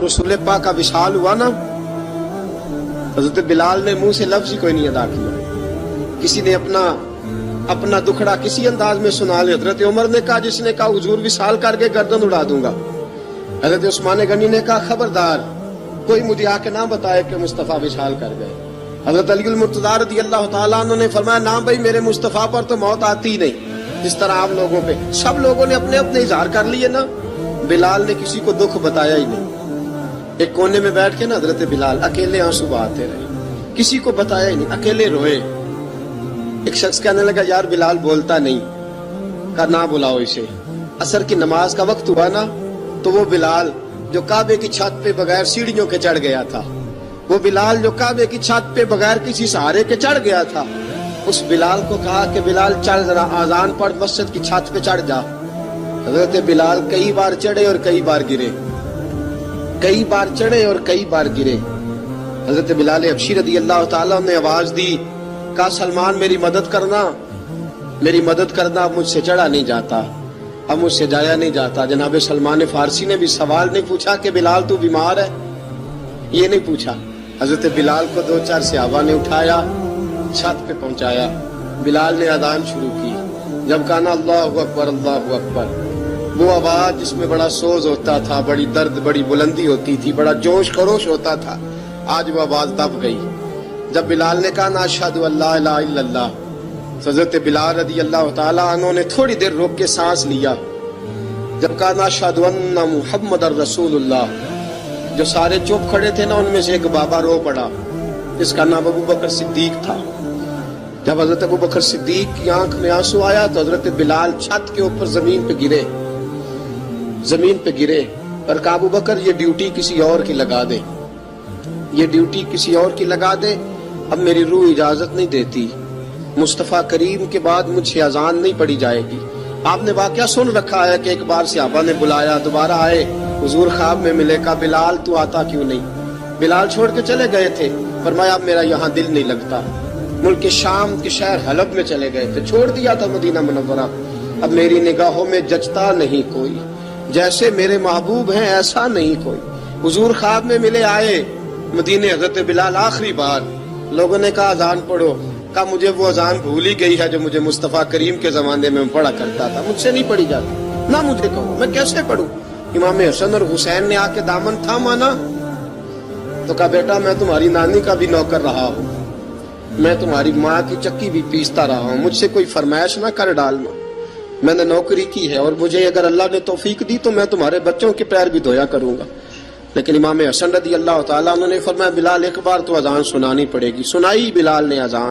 रसूल पाक का विशाल हुआ ना, हजरत बिलाल ने मुंह से लफ्ज ही कोई नहीं अदा किया। किसी ने अपना दुखड़ा किसी अंदाज में सुना लिया। हजरत उमर ने कहा, जिसने कहा हुजूर विशाल करके गर्दन उड़ा दूंगा। हजरत उस्मान गनी ने कहा, खबरदार कोई मुझे आके ना बताए कि मुस्तफा विशाल कर गए। हजरत अली मुर्तज़ा रज़ी अल्लाह तआला अन्हु ने फरमाया, ना भाई मेरे मुस्तफा पर तो मौत आती ही नहीं। जिस तरह आप लोगों पे सब लोगों ने अपने अपने इजहार कर लिए ना, बिलाल ने किसी को दुख बताया ही नहीं। एक कोने में बैठ के ना हजरत बिलाल अकेले आंसू बहाते रहे, किसी को बताया ही नहीं, अकेले रोए। एक शख्स कहने लगा, यार बिलाल बोलता नहीं। कहा, ना बुलाओ इसे। असर की नमाज का वक्त हुआ ना, तो वो बिलाल जो काबे की छत पे बगैर सीढ़ियों के चढ़ गया था, वो बिलाल जो काबे की छत पे बगैर किसी सहारे के चढ़ गया था, उस बिलाल को कहा कि बिलाल चढ़ जरा, आजान पढ़, मस्जिद की छत पे चढ़ जा। हजरत बिलाल कई बार चढ़े और कई बार गिरे, कई बार चढ़े और कई बार गिरे। हजरत बिलाल हबशी रज़ी अल्लाह तआला ने आवाज दी, कहा, सलमान मेरी मदद करना, मेरी मदद करना, अब मुझसे चढ़ा नहीं जाता, अब मुझसे जाया नहीं जाता। जनाब सलमान फारसी ने भी सवाल नहीं पूछा कि बिलाल तू बीमार है, ये नहीं पूछा। हजरत बिलाल को 2-4 सहाबा ने उठाया, छत पे पहुंचाया। बिलाल ने अजान शुरू की। जब कहा ना अल्लाहु अकबर अल्लाहु अकबर, वो आवाज जिसमें बड़ा सोज होता था, बड़ी दर्द, बड़ी बुलंदी होती थी, बड़ा जोश खरोश होता था, आज वो आवाज दब गई। जब बिलाल ने कहा ना अशहदु अल्ला इलाहा इल्लल्लाह, हजरत बिलाल रज़ी अल्लाह तआला अन्हु ने थोड़ी देर रोक के सांस लिया। जब कहा ना अशहदु अन्ना मुहम्मदर रसूलुल्लाह, जो सारे चुप खड़े थे ना, उनमें से एक बाबा रो पड़ा, जिसका नाम अबू बकर सिद्दीक था। जब हजरत अबू बकर सिद्दीक की आंख में आंसू आया तो हजरत बिलाल छत के ऊपर जमीन पे गिरे, जमीन पे गिरे और कहा, अबू बकर ये ड्यूटी किसी और की लगा दे, ये ड्यूटी किसी और की लगा दे, अब मेरी रूह इजाजत नहीं देती, मुस्तफा करीम के बाद मुझे अजान नहीं पड़ी जाएगी। आपने वाकया सुन रखा है कि एक बार सहाबा ने बुलाया, दोबारा आए, हुजूर ख्वाब में मिले, कहा बिलाल तू आता क्यों नहीं? बिलाल छोड़ के चले गए थे, फरमाया मेरा यहाँ दिल नहीं लगता। मुल्क के शाम के शहर हलब में चले गए थे, छोड़ दिया था मदीना मुनव्वरा, अब मेरी निगाहों में जचता नहीं कोई, जैसे मेरे महबूब हैं ऐसा नहीं कोई। हुजूर ख्वाब में मिले, आए मदीने, हजरत बिलाल आखिरी बार, लोगों ने कहा अजान पढ़ो, कहा मुझे वो अजान भूल ही गई है जो मुझे मुस्तफा करीम के जमाने में पढ़ा करता था, मुझसे नहीं पढ़ी जाती, ना मुझे कहो, मैं कैसे पढ़ूं? इमाम हसन और हुसैन ने आके दामन थामा ना, तो कहा बेटा मैं तुम्हारी नानी का भी नौकर रहा हूँ, मैं तुम्हारी माँ की चक्की भी पीसता रहा हूँ, मुझसे कोई फरमाइश ना कर डालना, मैंने नौकरी की है और मुझे अगर अल्लाह ने तौफीक दी तो मैं तुम्हारे बच्चों के पैर भी धोया करूंगा। लेकिन इमाम हसन रज़ी अल्लाह तआला उन्होंने फरमाया, बिलाल एक बार तो अजान सुनानी पड़ेगी। सुनाई बिलाल ने अजान।